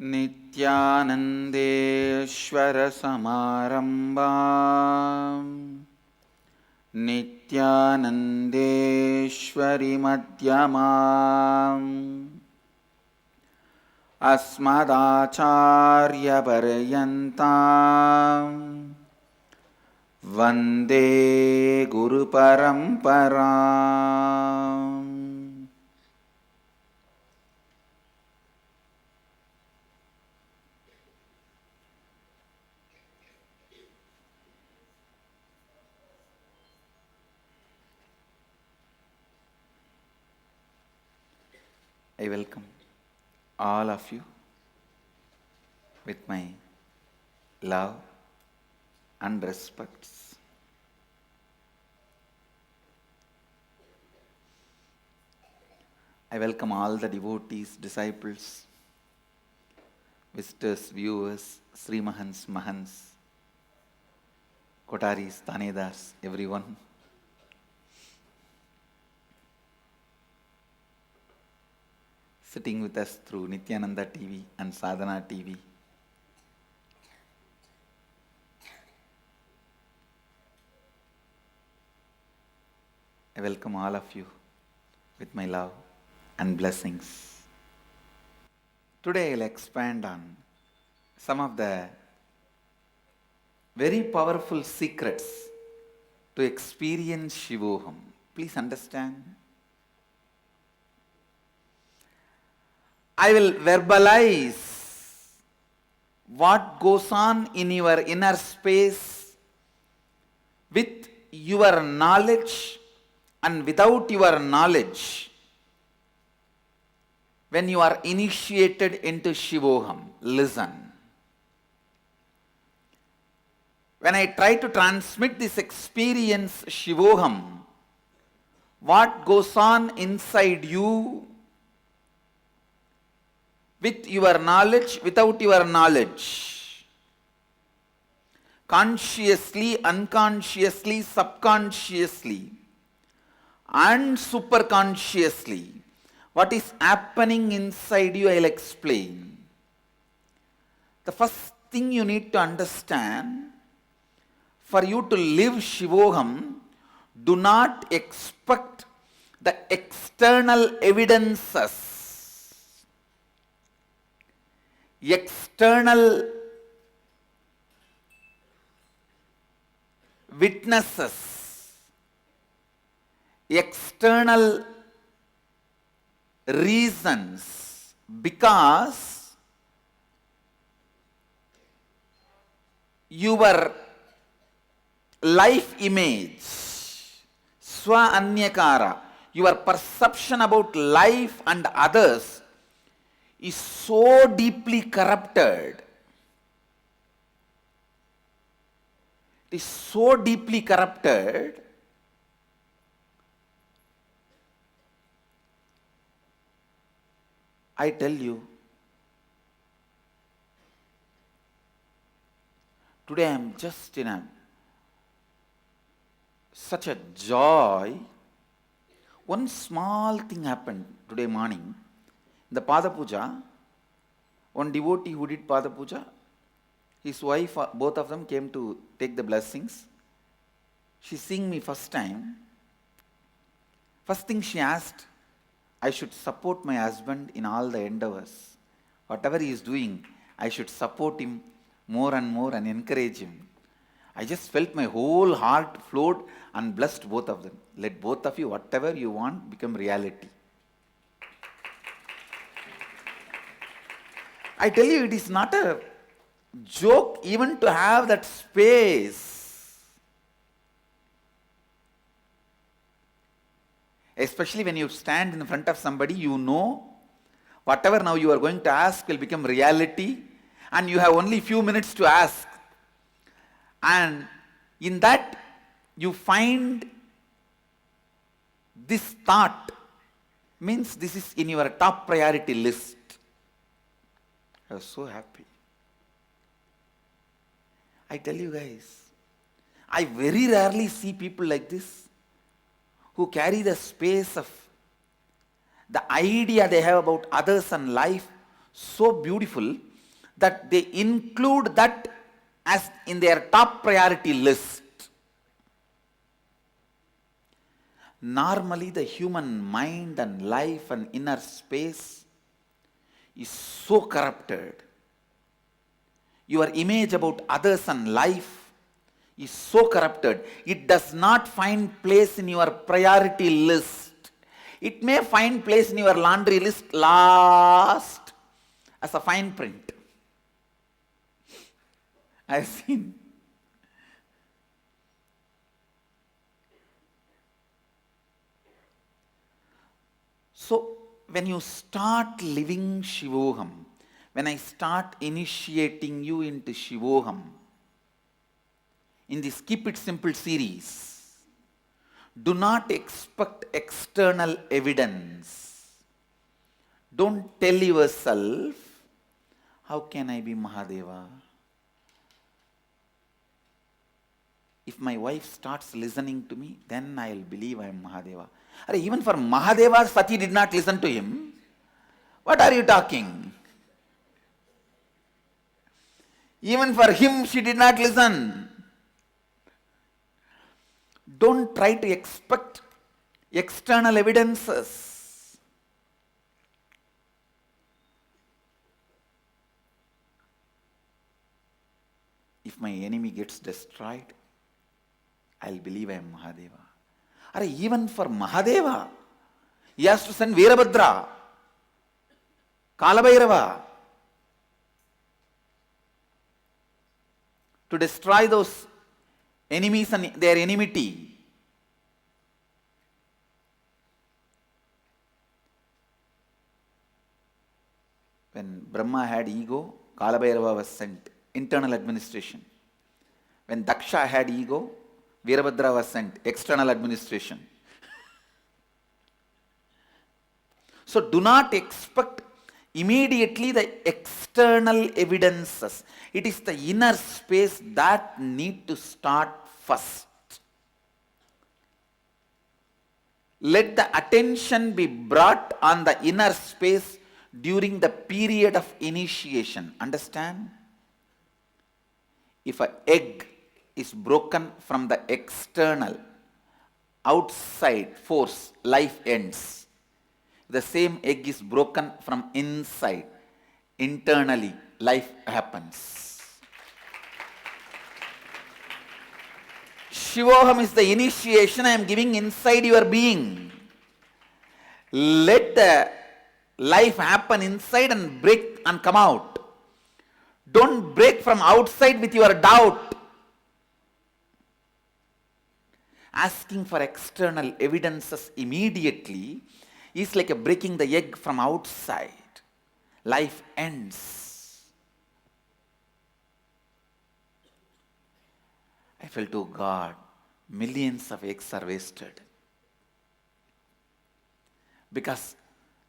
नित्यानन्देश्वर समारम्भाम् नित्यानन्देश्वरि मध्यमाम् अस्मदाचार्यपर्यन्ताम् वन्दे गुरुपरम्पराम्. I welcome all of you with my love and respects. I welcome all the devotees, disciples, visitors, viewers, Srimahans, Mahans, Kotaris, Tanedars, everyone. Sitting with us through Nithyananda TV and Sadhana TV. I welcome all of you with my love and blessings. Today I will expand on some of the very powerful secrets to experience Shivoham. Please understand. I will verbalize what goes on in your inner space with your knowledge and without your knowledge when you are initiated into Shivoham. Listen. When I try to transmit this experience, Shivoham, what goes on inside you with your knowledge, without your knowledge, consciously, unconsciously, subconsciously, and superconsciously, what is happening inside you, I will explain. The first thing you need to understand, for you to live Shivoham, do not expect the external evidences, external witnesses, external reasons, because your life image, swa anyakara, your perception about life and others is so deeply corrupted. It is so deeply corrupted I tell you, today I am just in such a joy. One small thing happened today morning. In the Pada Puja, one devotee who did Pada Puja, his wife, both of them came to take the blessings. She seeing me first time. First thing she asked, I should support my husband in all the endeavors. Whatever he is doing, I should support him more and more and encourage him. I just felt my whole heart flowed and blessed both of them. Let both of you, whatever you want, become reality. I tell you, it is not a joke even to have that space. Especially when you stand in front of somebody, you know whatever now you are going to ask will become reality, and you have only few minutes to ask. And in that, you find this thought, means this is in your top priority list. I was so happy. I tell you guys, I very rarely see people like this who carry the space of the idea they have about others and life so beautiful that they include that as in their top priority list. Normally the human mind and life and inner space is so corrupted. Your image about others and life is so corrupted. It does not find place in your priority list. It may find place in your laundry list last as a fine print. I've seen. So, when you start living Shivoham, when I start initiating you into Shivoham, in this Keep It Simple series, do not expect external evidence. Don't tell yourself, how can I be Mahadeva? If my wife starts listening to me, then I will believe I am Mahadeva. Even for Mahadeva, Sati did not listen to him. What are you talking? Even for him, she did not listen. Don't try to expect external evidences. If my enemy gets destroyed, I'll believe I am Mahadeva. Even for Mahadeva, he has to send Veerabhadra, Kalabhairava, to destroy those enemies and their enmity. When Brahma had ego, Kalabhairava was sent, internal administration. When Daksha had ego, Veerabhadra was sent, external administration. So do not expect immediately the external evidences. It is the inner space that need to start first. Let the attention be brought on the inner space during the period of initiation. Understand? If an egg is broken from the external, outside force, life ends. The same egg is broken from inside, internally, life happens. Shivoham is the initiation I am giving inside your being. Let the life happen inside and break and come out. Don't break from outside with your doubt. Asking for external evidences immediately is like breaking the egg from outside. Life ends. I felt, oh God, millions of eggs are wasted. Because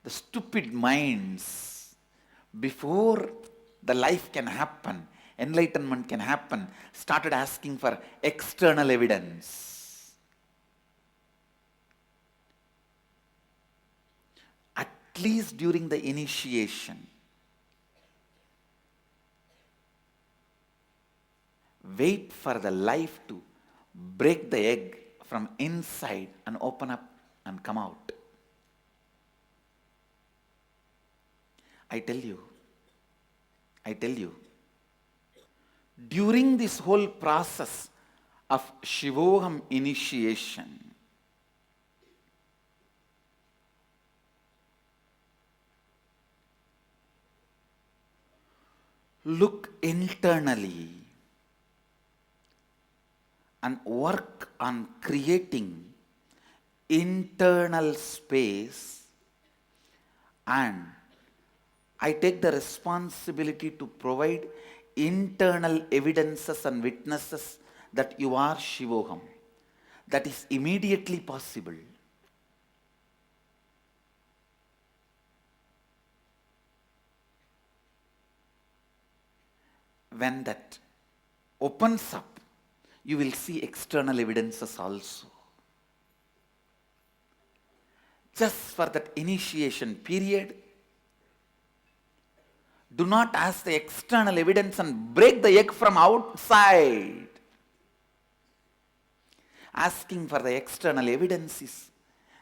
the stupid minds, before the life can happen, enlightenment can happen, started asking for external evidence. At least during the initiation, wait for the life to break the egg from inside and open up and come out. I tell you, during this whole process of Shivoham initiation, look internally and work on creating internal space, and I take the responsibility to provide internal evidences and witnesses that you are Shivoham. That is immediately possible. When that opens up, you will see external evidences also. Just for that initiation period, Do not ask the external evidence and break the egg from outside. Asking for the external evidence is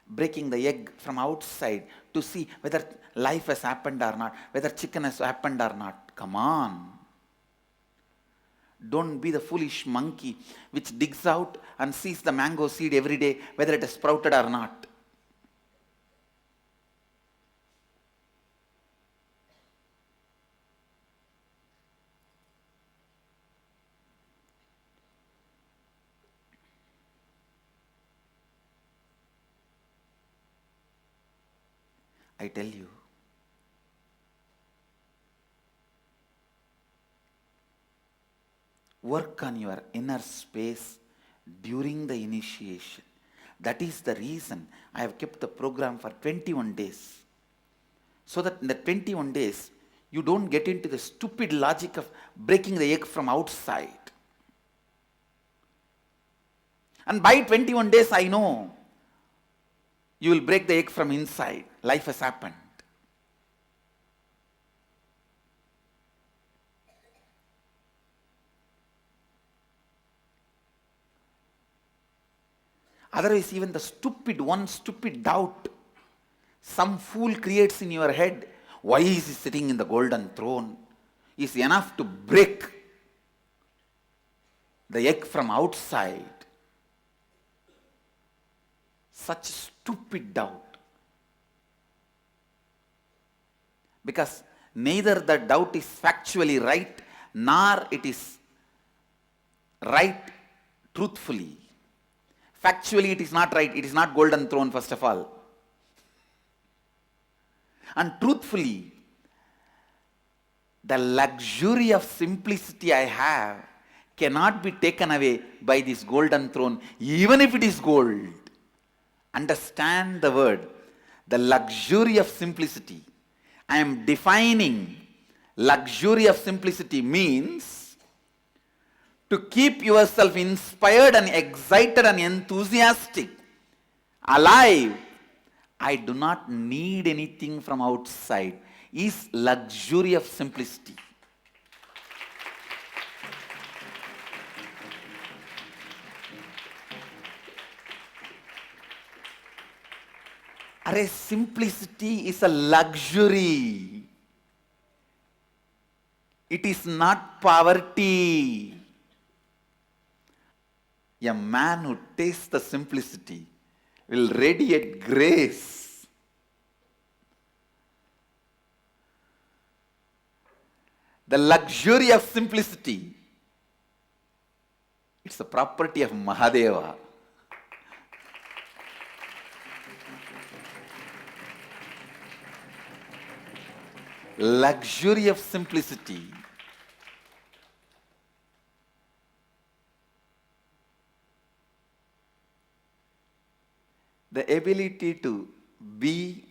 breaking the egg from outside to see whether life has happened or not, whether chicken has happened or not. Come on. Don't be the foolish monkey which digs out and sees the mango seed every day, whether it has sprouted or not. I tell you, work on your inner space during the initiation. That is the reason I have kept the program for 21 days. So that in the 21 days, you don't get into the stupid logic of breaking the egg from outside. And by 21 days, I know you will break the egg from inside. Life has happened. Otherwise, even the stupid doubt some fool creates in your head, why is he sitting in the golden throne, is enough to break the egg from outside. Such stupid doubt. Because neither the doubt is factually right, nor it is right truthfully. Factually it is not right, it is not golden throne first of all. And truthfully, the luxury of simplicity I have cannot be taken away by this golden throne, even if it is gold. Understand the word, the luxury of simplicity. I am defining luxury of simplicity means to keep yourself inspired and excited and enthusiastic, alive. I do not need anything from outside, is luxury of simplicity. Array, simplicity is a luxury. It is not poverty. A man who tastes the simplicity will radiate grace. The luxury of simplicity, it's a property of Mahadeva. Luxury of simplicity. The ability to be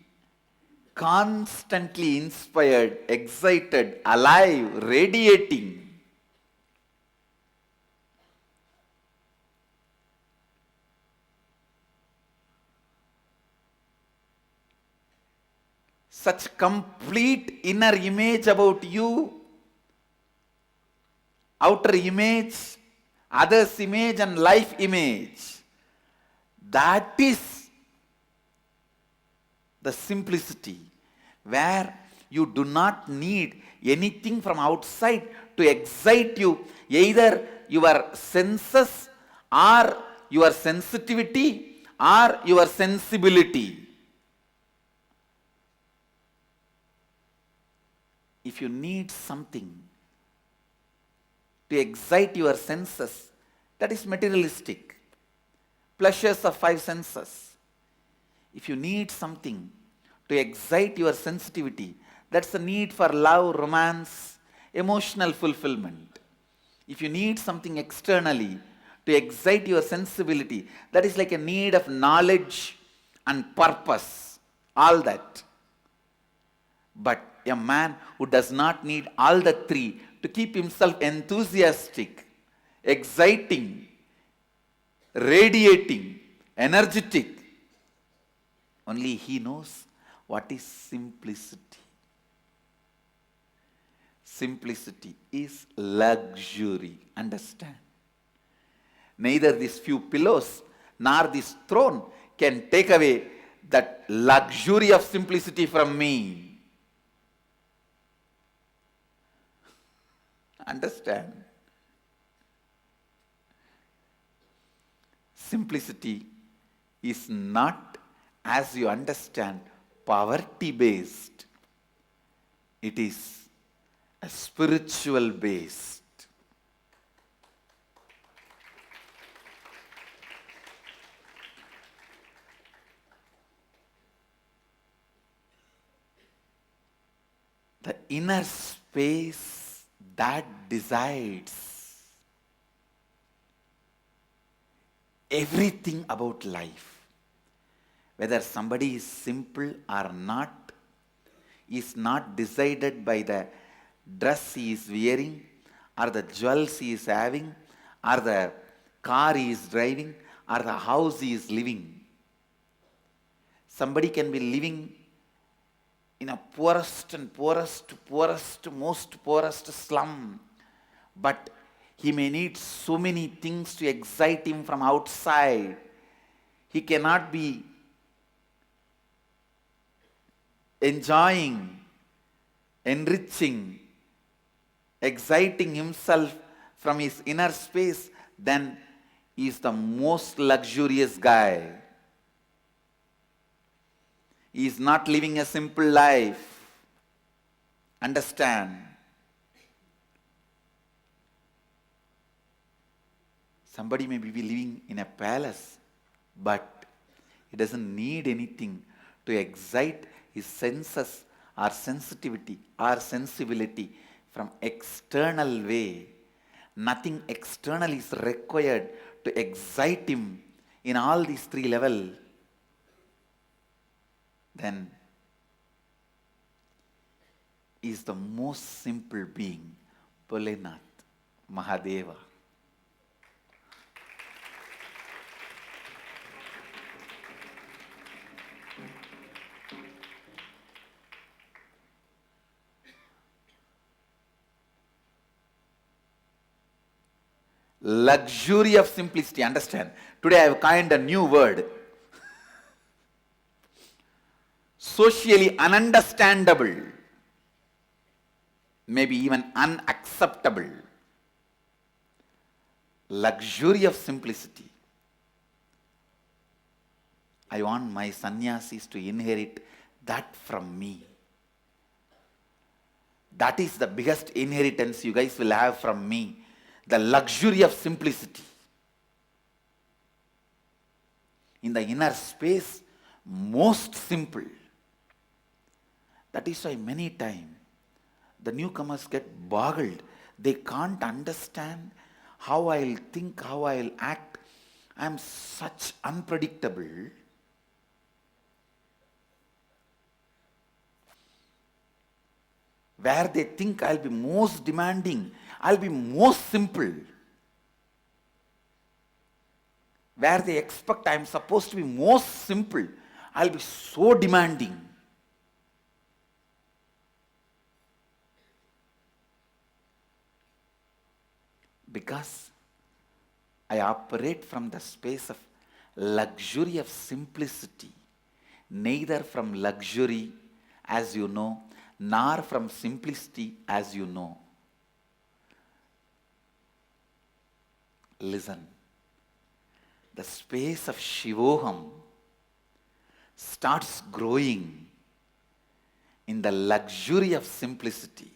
constantly inspired, excited, alive, radiating. Such complete inner image about you, outer image, others' image and life image. That is the simplicity where you do not need anything from outside to excite you, either your senses or your sensitivity or your sensibility. If you need something to excite your senses, that is materialistic. Pleasures of five senses. If you need something to excite your sensitivity, that's the need for love, romance, emotional fulfillment. If you need something externally to excite your sensibility, that is like a need of knowledge and purpose, all that. But a man who does not need all the three to keep himself enthusiastic, exciting, radiating, energetic, only he knows what is simplicity. simplicity is luxury. Understand? Neither these few pillows nor this throne can take away that luxury of simplicity from me. Understand? Simplicity is not, as you understand, poverty based. It is a spiritual based. The inner space that decides everything about life, whether somebody is simple or not, is not decided by the dress he is wearing, or the jewels he is having, or the car he is driving, or the house he is living. Somebody can be living in a poorest, most poorest slum, but he may need so many things to excite him from outside. He cannot be enjoying, enriching, exciting himself from his inner space. Then he is the most luxurious guy. He is not living a simple life. Understand? Somebody may be living in a palace, but he doesn't need anything to excite his senses or sensitivity or sensibility from external way. Nothing external is required to excite him in all these three levels. Then is the most simple being, Bholenath, Mahadeva. Luxury of simplicity. Understand? Today I have coined a new word. Socially ununderstandable, maybe even unacceptable. Luxury of simplicity. I want my sannyasis to inherit that from me. That is the biggest inheritance you guys will have from me. The luxury of simplicity. In the inner space, most simple. That is why many times the newcomers get boggled. They can't understand how I'll think, how I'll act. I'm such unpredictable. Where they think I'll be most demanding, I'll be most simple. Where they expect I'm supposed to be most simple, I'll be so demanding. Because I operate from the space of luxury of simplicity, neither from luxury, as you know, nor from simplicity, as you know. Listen, the space of Shivoham starts growing in the luxury of simplicity.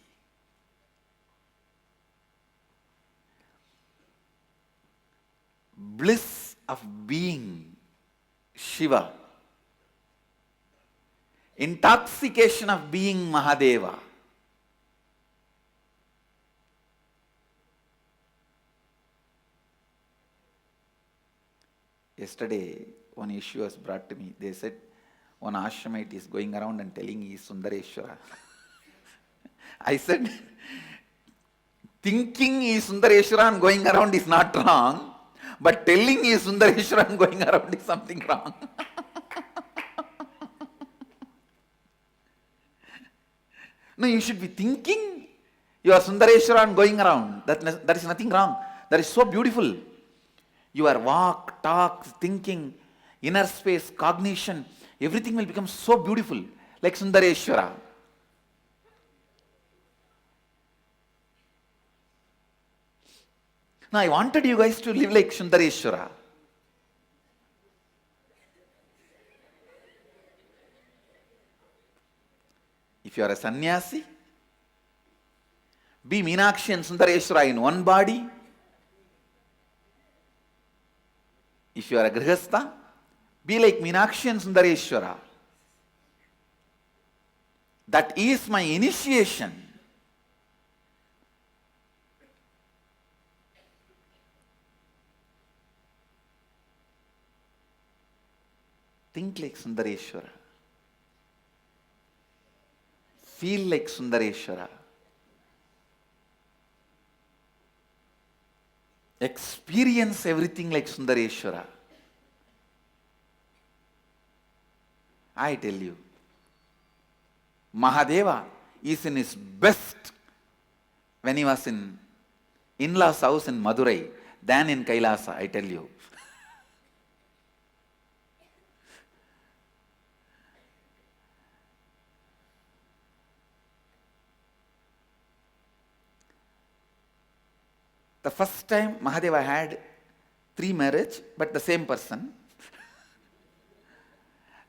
Bliss of being Shiva. Intoxication of being Mahadeva. Yesterday, one issue was brought to me. They said one ashramite is going around and telling he is Sundareshwara. I said, thinking he is Sundareshwara and going around is not wrong, but telling he is Sundareshwara and going around is something wrong. No, you should be thinking You are Sundareshwara and going around. That is nothing wrong. That is so beautiful. Your walk, talk, thinking, inner space, cognition, everything will become so beautiful, like Sundareshwara. Now I wanted you guys to live like Sundareshwara. If you are a sannyasi, be Meenakshi and Sundareshwara in one body. If you are a Grihastha, be like Meenakshi and Sundareshwara. That is my initiation. Think like Sundareshwara. Feel like Sundareshwara. Experience everything like Sundareshwara. I tell you, Mahadeva is in his best when he was in in-laws house in Madurai than in Kailasa, I tell you. The first time Mahadeva had 3 marriages, but the same person.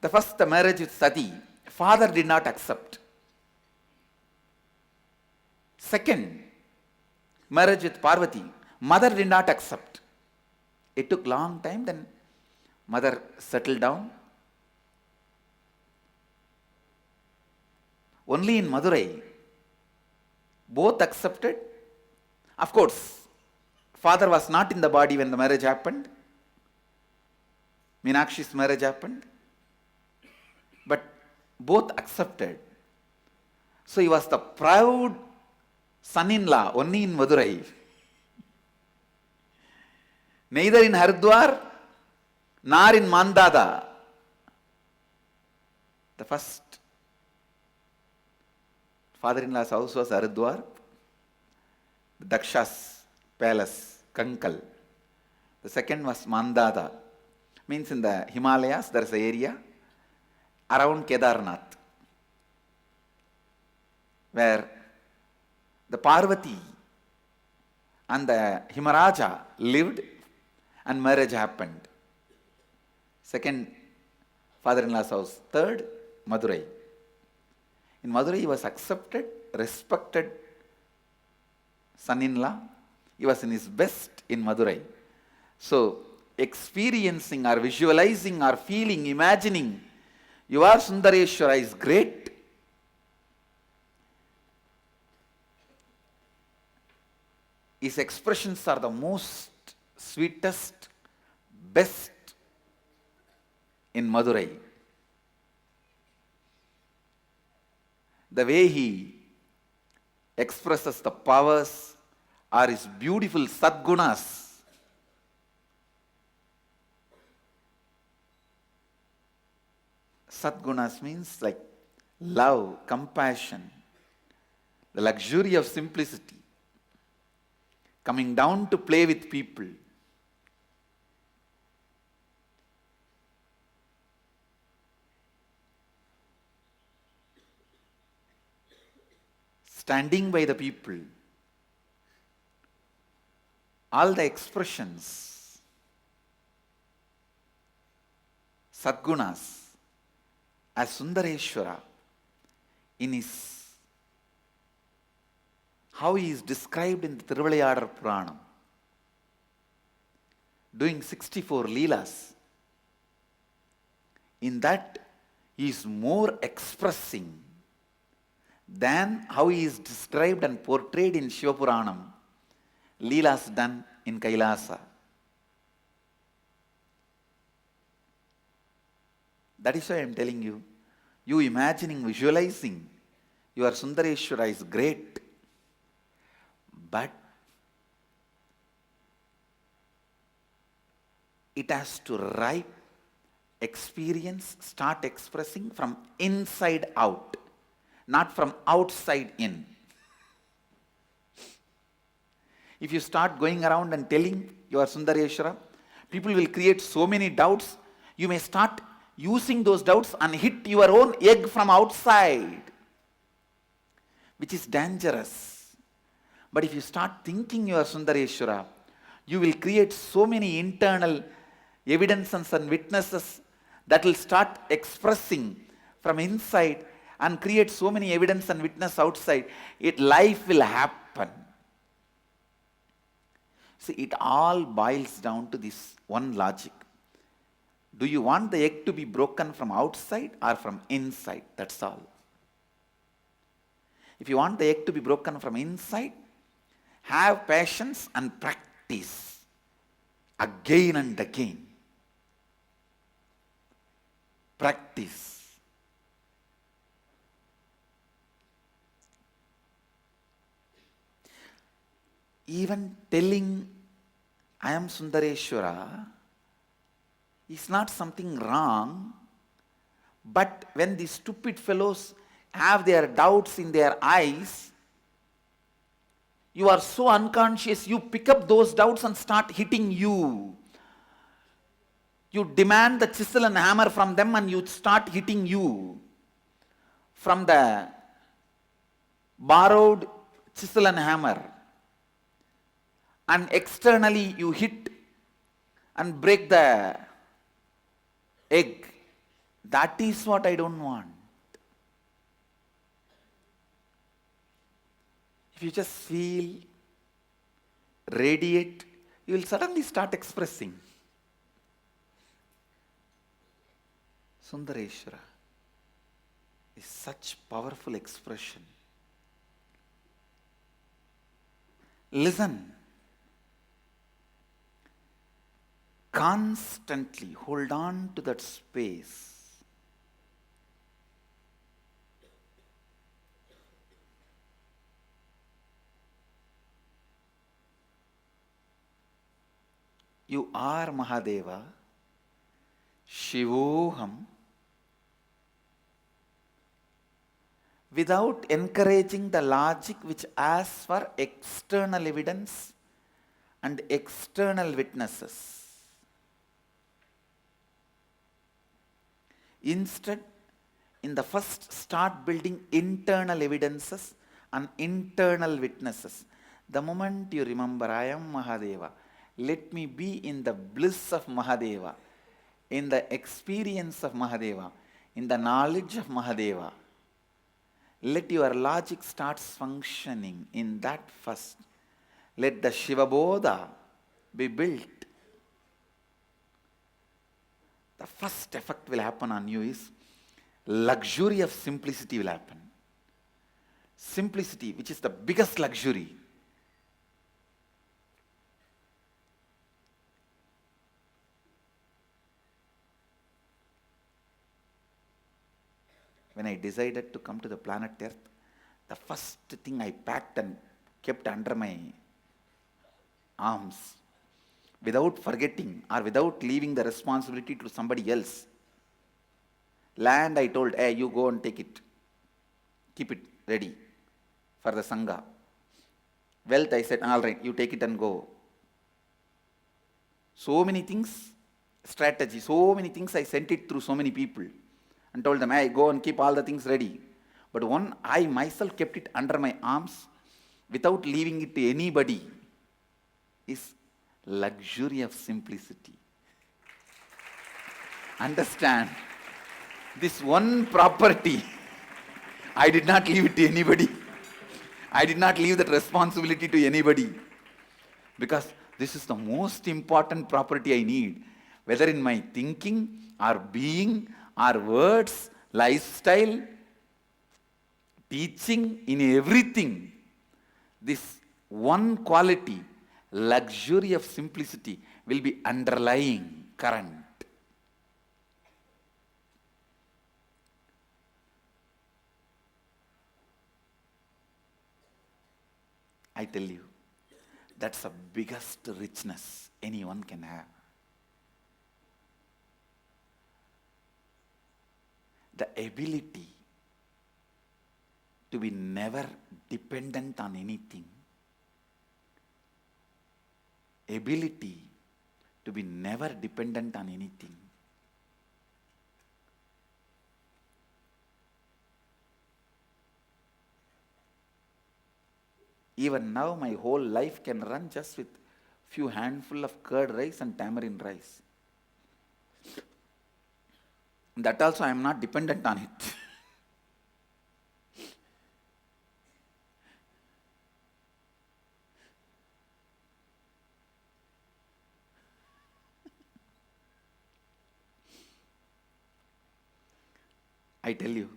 The first marriage with Sati, father did not accept. Second marriage with Parvati, mother did not accept. It took long time, then mother settled down. Only in Madurai, both accepted. Of course, father was not in the body when the marriage happened. Meenakshi's marriage happened. But both accepted. So he was the proud son-in-law only in Madurai. Neither in Haridwar nor in Mandada. The first father-in-law's house was Haridwar, Daksha's palace, Kankal. The second was Mandada. Means in the Himalayas there is an area around Kedarnath, where the Parvati and the Himaraja lived and marriage happened. Second, father-in-law's house. Third, Madurai. In Madurai, he was accepted, respected son-in-law. He was in his best in Madurai. So, experiencing or visualizing or feeling, imagining your Sundareshwara is great. His expressions are the most sweetest, best in Madurai. The way he expresses the powers are his beautiful Sadgunas. Sadgunas means like love, compassion, the luxury of simplicity, coming down to play with people. Standing by the people. All the expressions, Sadgunas, as Sundareshwara, in his, how he is described in the Tiruvilayadar Puranam, doing 64 Leelas. In that, he is more expressing than how he is described and portrayed in Shiva Puranam, Leelas done in Kailasa. That is why I am telling you, you imagining, visualizing your Sundareshwara is great, but it has to ripe, experience, start expressing from inside out, not from outside in. If you start going around and telling you are Sundareshwara, people will create so many doubts. You may start using those doubts and hit your own egg from outside, which is dangerous. But if you start thinking you are Sundareshwara, you will create so many internal evidences and witnesses that will start expressing from inside and create so many evidence and witness outside. Life will happen. See, it all boils down to this one logic. Do you want the egg to be broken from outside or from inside? That's all. If you want the egg to be broken from inside, have patience and practice again and again. Practice. Even telling I am Sundareshwara is not something wrong, but when these stupid fellows have their doubts in their eyes, you are so unconscious, you pick up those doubts and start hitting you. You demand the chisel and hammer from them and you start hitting you. From the borrowed chisel and hammer. And externally you hit and break the egg. That is what I don't want. If you just feel, radiate, you will suddenly start expressing. Sundareshwara is such powerful expression. Listen. Constantly hold on to that space. You are Mahadeva, Shivoham, without encouraging the logic which asks for external evidence and external witnesses. Instead, in the first, start building internal evidences and internal witnesses. The moment you remember, I am Mahadeva, let me be in the bliss of Mahadeva, in the experience of Mahadeva, in the knowledge of Mahadeva. Let your logic start functioning in that first. Let the Shiva Bodha be built. The first effect will happen on you is luxury of simplicity will happen. Simplicity, which is the biggest luxury. When I decided to come to the planet Earth, the first thing I packed and kept under my arms, without forgetting or without leaving the responsibility to somebody else. Land, I told, hey, you go and take it. Keep it ready for the Sangha. Wealth, I said, all right, you take it and go. So many things, strategy, so many things I sent it through so many people and told them, hey, go and keep all the things ready. But one, I myself kept it under my arms without leaving it to anybody is luxury of simplicity. Understand, this one property, I did not leave it to anybody. I did not leave that responsibility to anybody. Because this is the most important property I need. Whether in my thinking, or being, or words, lifestyle, teaching, in everything. This one quality, luxury of simplicity, will be underlying current. I tell you, that's the biggest richness anyone can have. The ability to be never dependent on anything. ability to be never dependent on anything. Even now, my whole life can run just with few handful of curd rice and tamarind rice. That also I am not dependent on it. I tell you,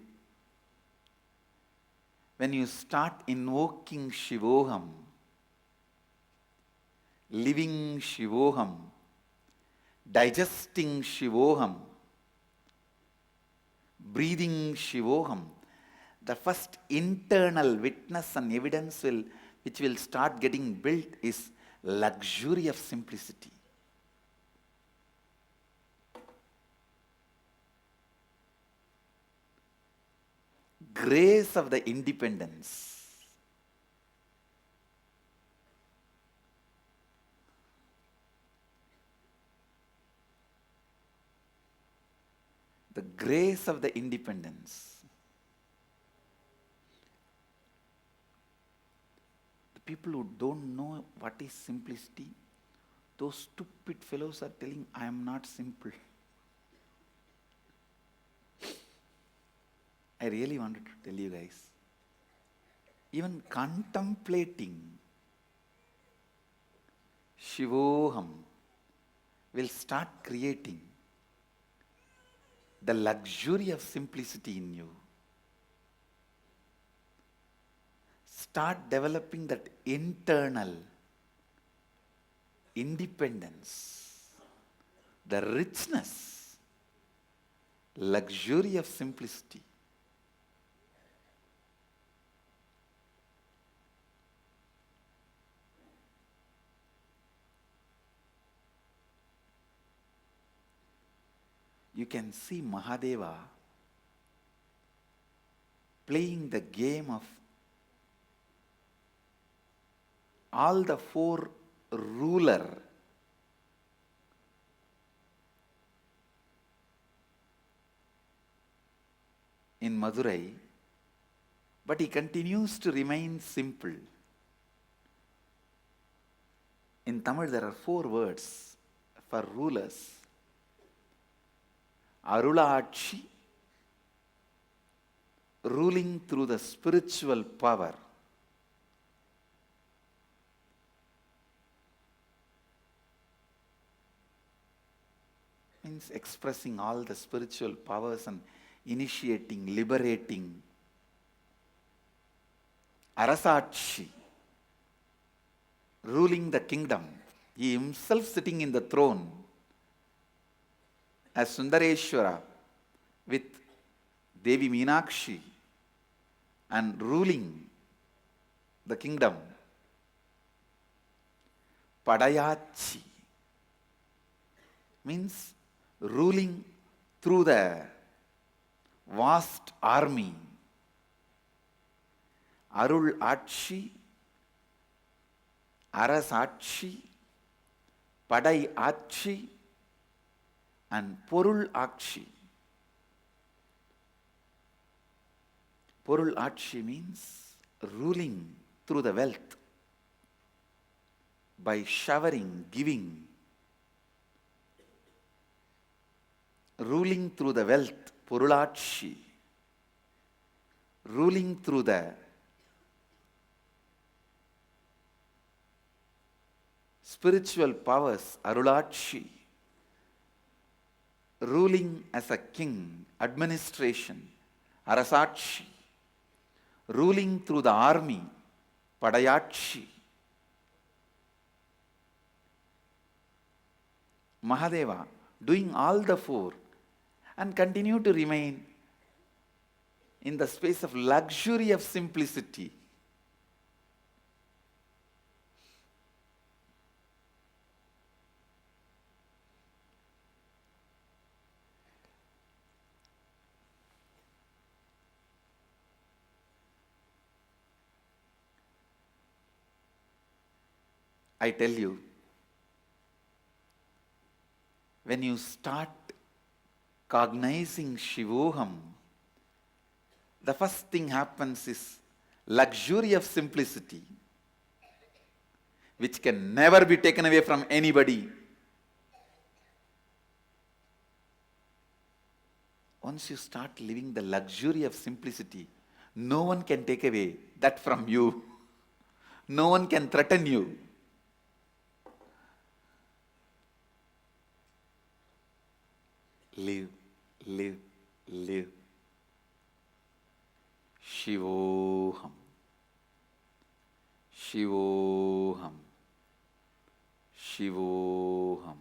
when you start invoking Shivoham, living Shivoham, digesting Shivoham, breathing Shivoham, the first internal witness and evidence which will start getting built is luxury of simplicity. Grace of the independence. The grace of the independence. The people who don't know what is simplicity, those stupid fellows are telling, I am not simple. I really wanted to tell you guys, even contemplating Shivoham will start creating the luxury of simplicity in you. Start developing that internal independence, the richness, luxury of simplicity. You can see Mahadeva playing the game of all the four ruler in Madurai, but he continues to remain simple. In Tamil there are 4 words for rulers. Arulachi, ruling through the spiritual power. Means expressing all the spiritual powers and initiating, liberating. Arasachi, ruling the kingdom. He himself sitting in the throne as Sundareshwara with Devi Meenakshi and ruling the kingdom. Padayachi means ruling through the vast army. Arul Achi, Arasachi, Padai Achi, and Porul Akshi. Porul Akshi means ruling through the wealth by showering, giving. Ruling through the wealth, Porulakshi. Ruling through the spiritual powers, Arulakshi. Ruling as a king, administration, Arasachi. Ruling through the army, Padayachi. Mahadeva doing all the 4 and continue to remain in the space of luxury of simplicity. I tell you, When you start cognizing Shivoham, the first thing happens is luxury of simplicity, which can never be taken away from anybody. Once you start living the luxury of simplicity, no one can take away that from you. No one can threaten you. Live, live, live. Shivoham. Shivoham. Shivoham.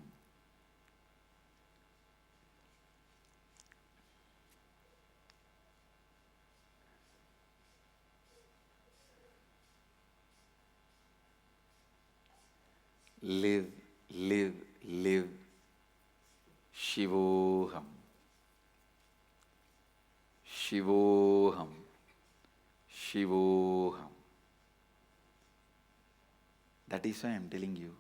Live, live, live. Shivoham. Shivoham. Shivoham. That is why I am telling you.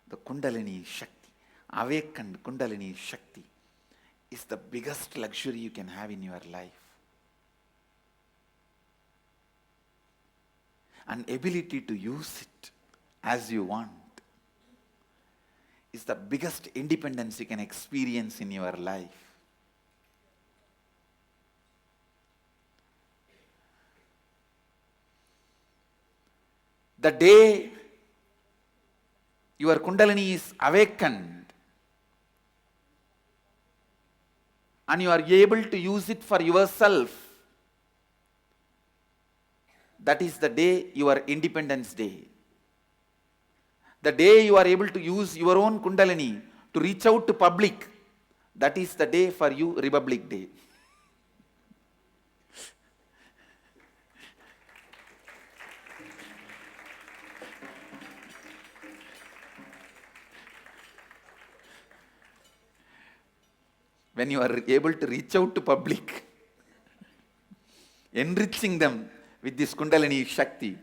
The Kundalini Shakti, awakened Kundalini Shakti, is the biggest luxury you can have in your life. An ability to use it as you want is the biggest independence you can experience in your life. The day your Kundalini is awakened and you are able to use it for yourself, that is the day your Independence Day. The day you are able to use your own Kundalini to reach out to public, that is the day for you Republic Day. When you are able to reach out to public, enriching them with this Kundalini Shakti,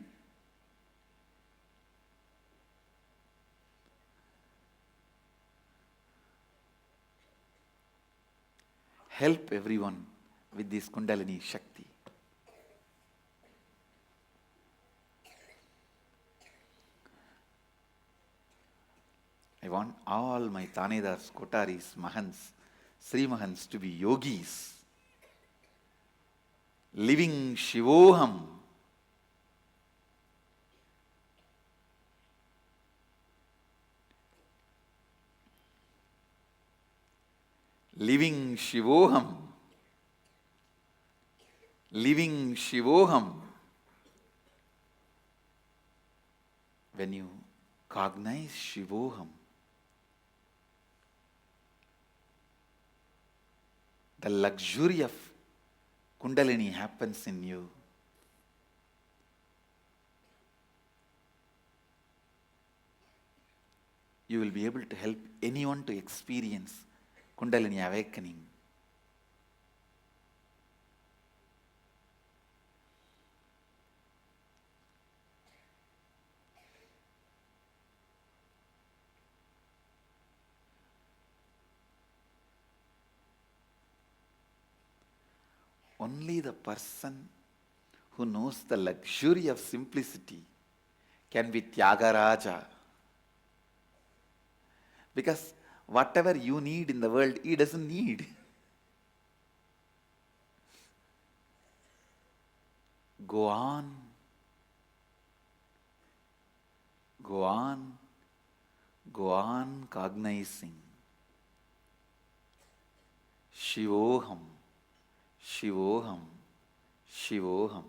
help everyone with this Kundalini Shakti. I want all my Tanedas, Kotaris, Mahants, Sri Mahants to be yogis, living Shivoham. Living Shivoham. Living Shivoham. When you cognize Shivoham, the luxury of Kundalini happens in you. You will be able to help anyone to experience Kundalini awakening. Only the person who knows the luxury of simplicity can be Tyagaraja. Because whatever you need in the world, he doesn't need. Go on. Go on. Go on cognizing. Shivoham. Shivoham. Shivoham.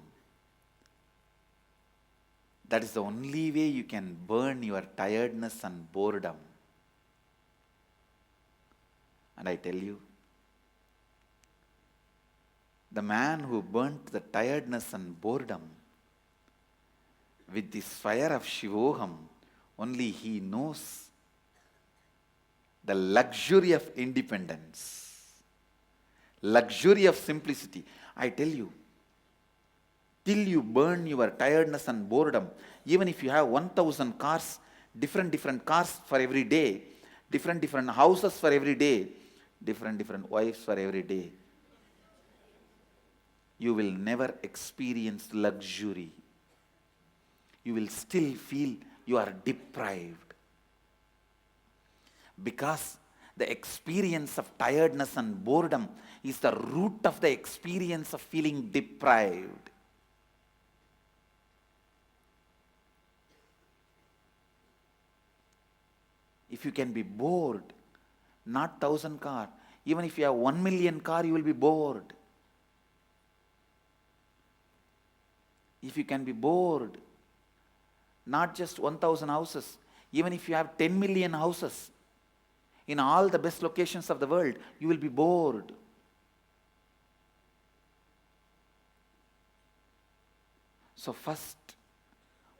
That is the only way you can burn your tiredness and boredom. And I tell you, the man who burnt the tiredness and boredom with this fire of Shivoham, only he knows the luxury of independence, luxury of simplicity. I tell you, till you burn your tiredness and boredom, even if you have 1,000 cars, different cars for every day, different houses for every day, different wives for every day. You will never experience luxury. You will still feel you are deprived. Because the experience of tiredness and boredom is the root of the experience of feeling deprived. If you can be bored, not 1,000 car, even if you have 1 million car, you will be bored. If you can be bored, not just 1,000 houses, even if you have 10 million houses in all the best locations of the world, you will be bored. So first,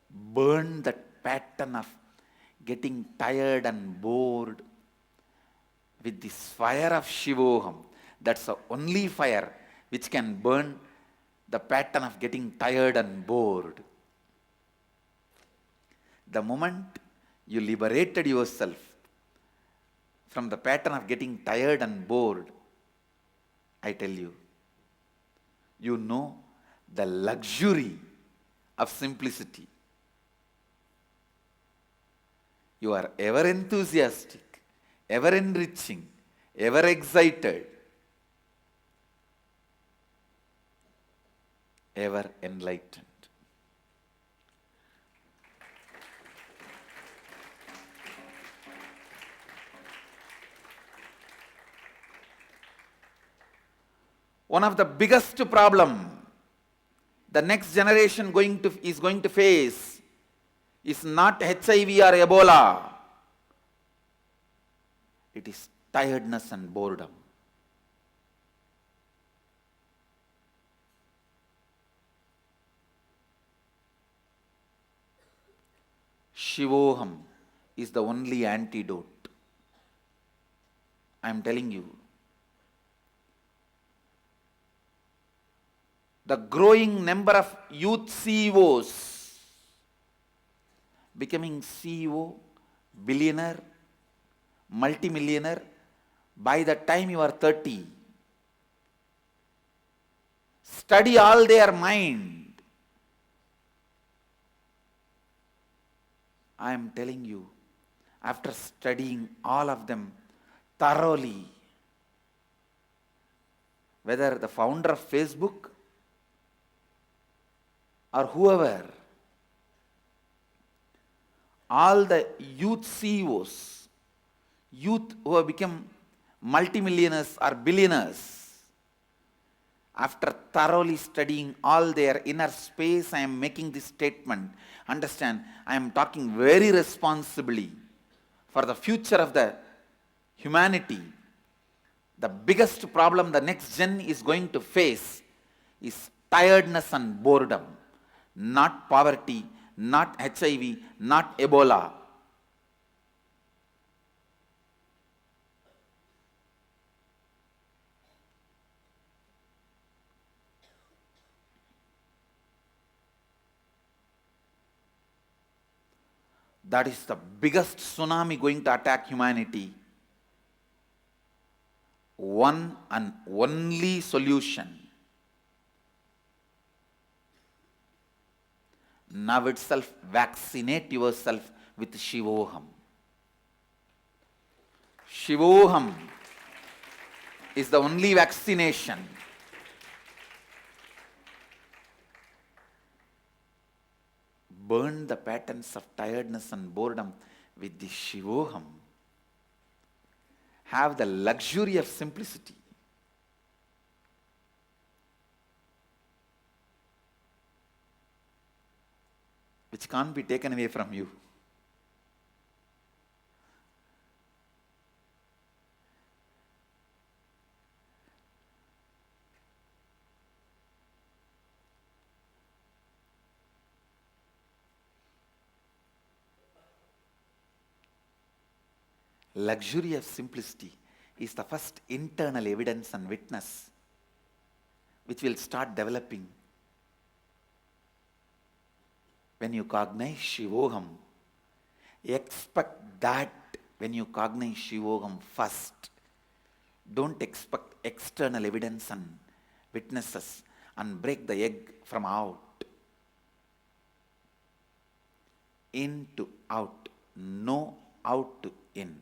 burn that pattern of getting tired and bored with this fire of Shivoham. That's the only fire which can burn the pattern of getting tired and bored. The moment you liberated yourself from the pattern of getting tired and bored, I tell you, you know the luxury of simplicity. You are ever enthusiastic, ever enriching, ever excited, ever enlightened. One of the biggest problem the next generation is going to face is not HIV or Ebola. It is tiredness and boredom. Shivoham is the only antidote. I am telling you. The growing number of youth CEOs becoming CEO, billionaire, multimillionaire by the time you are 30. Study all their mind. I am telling you, after studying all of them thoroughly, whether the founder of Facebook or whoever, all the youth CEOs, youth who have become multimillionaires or billionaires, after thoroughly studying all their inner space, I am making this statement. Understand, I am talking very responsibly for the future of the humanity. The biggest problem the next gen is going to face is tiredness and boredom. Not poverty, not HIV, not Ebola. That is the biggest tsunami going to attack humanity. One and only solution. Now itself, vaccinate yourself with Shivoham. Shivoham is the only vaccination. Burn the patterns of tiredness and boredom with the Shivoham. Have the luxury of simplicity. Which can't be taken away from you. Luxury of simplicity is the first internal evidence and witness which will start developing when you cognize Shivoham. Expect that when you cognize Shivoham first, don't expect external evidence and witnesses and break the egg from out. In to out, no out to in.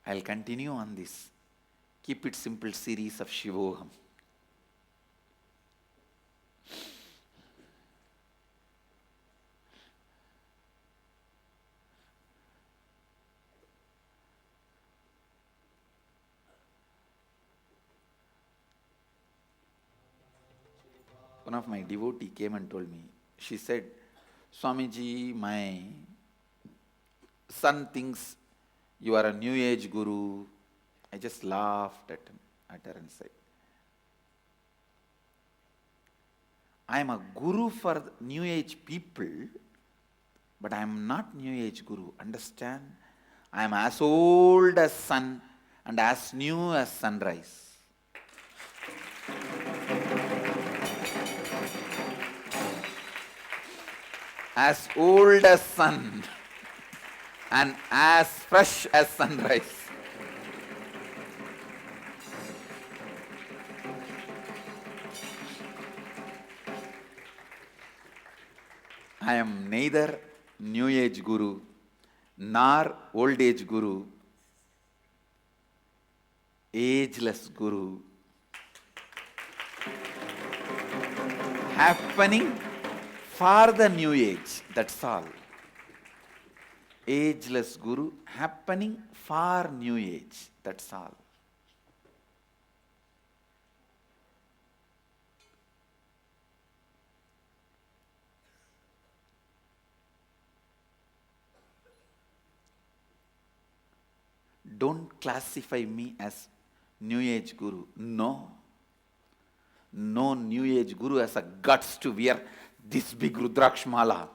I'll continue on this Keep It Simple series of Shivoham. One of my devotee came and told me, she said, Swamiji, my son thinks you are a new age guru. I just laughed at her and said, I am a guru for new age people, but I am not new age guru. Understand? I am as old as sun and as new as sunrise. As old as sun and as fresh as sunrise. I am neither new age guru nor old age guru, ageless guru, happening for the new age, that's all. Ageless guru happening for new age, that's all. Don't classify me as new age guru. No. No new age guru has a guts to wear this big Rudraksh mala.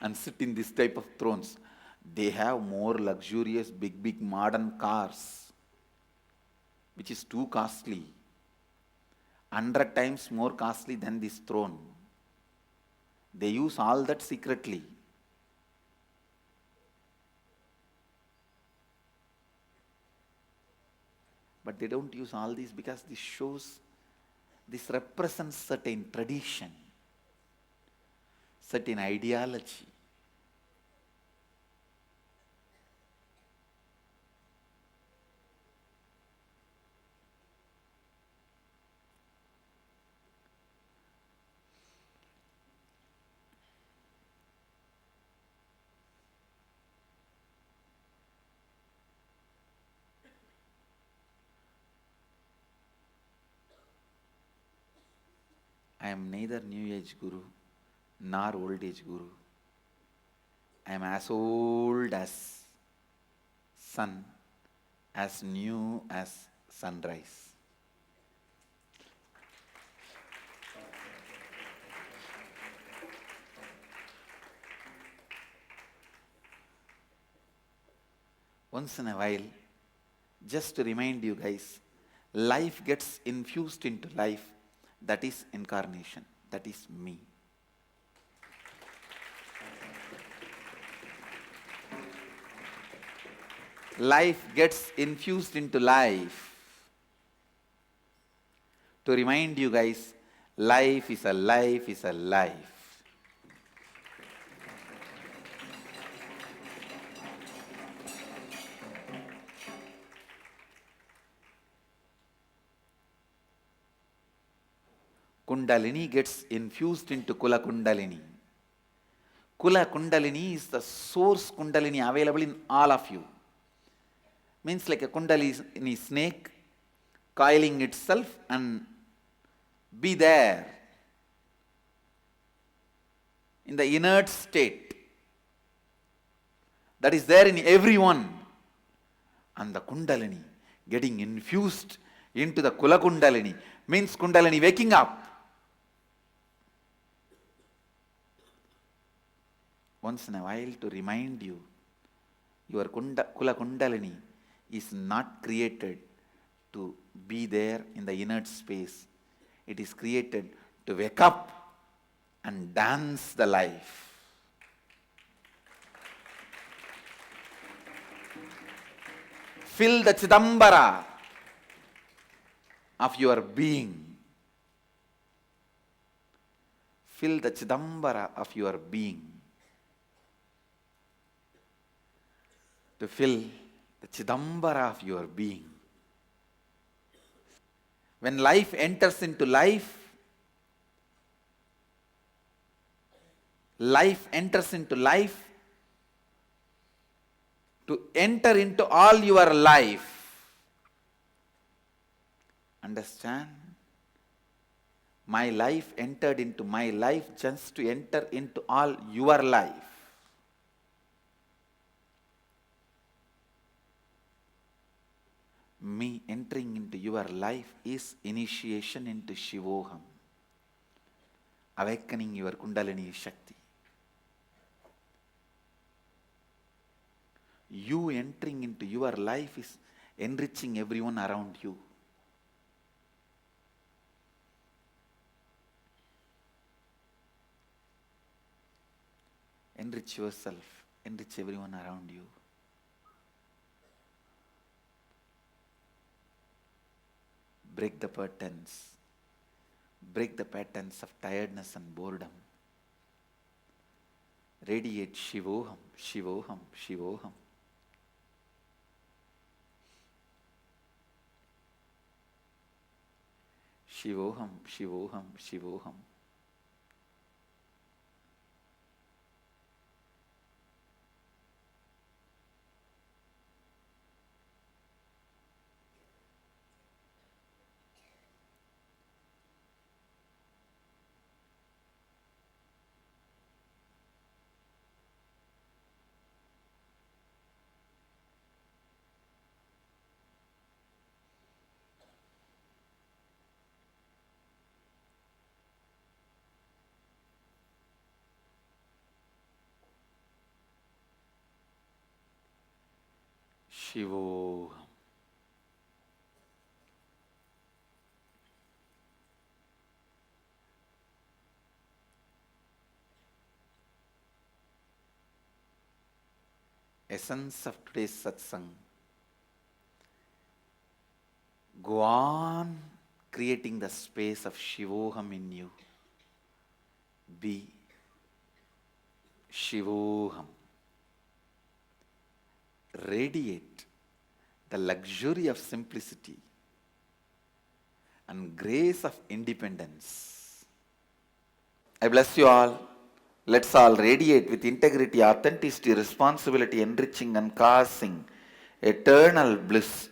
And sit in this type of thrones. They have more luxurious, big modern cars, which is too costly. 100 times more costly than this throne. They use all that secretly. But they don't use all these because this shows, this represents certain tradition, certain ideology. I am neither new age guru nor old age guru. I am as old as sun, as new as sunrise. Once in a while, just to remind you guys, life gets infused into life. That is incarnation. That is me. Life gets infused into life. To remind you guys, life is a life is a life. Kundalini gets infused into Kula Kundalini. Kula Kundalini is the source Kundalini available in all of you. Means like a Kundalini snake coiling itself and be there in the inert state that is there in everyone. And the Kundalini getting infused into the Kula Kundalini, means Kundalini waking up. Once in a while to remind you, your Kula Kundalini is not created to be there in the inert space. It is created to wake up and dance the life. Fill the Chidambara of your being. Fill the Chidambara of your being. To fill the Chidambara of your being. When life enters into life, life enters into life to enter into all your life. Understand? My life entered into my life just to enter into all your life. Me entering into your life is initiation into Shivoham, awakening your Kundalini Shakti. You entering into your life is enriching everyone around you. Enrich yourself, enrich everyone around you. Break the patterns. Break the patterns of tiredness and boredom. Radiate Shivoham, Shivoham, Shivoham. Shivoham, Shivoham, Shivoham. Shivoham. Essence of today's satsang. Go on creating the space of Shivoham in you. Be Shivoham. Radiate the luxury of simplicity and grace of independence. I bless you all. Let's all radiate with integrity, authenticity, responsibility, enriching and causing eternal bliss.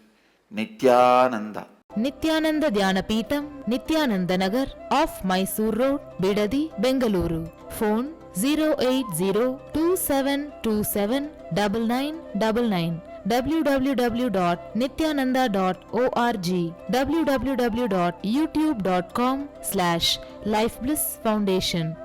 Nithyananda. Nithyananda Dhyanapitham, Nithyananda Nagar, off Mysore Road, Bidadi, Bengaluru. Phone 08027279999. www.nithyananda.org. www.youtube.com/Life Bliss Foundation.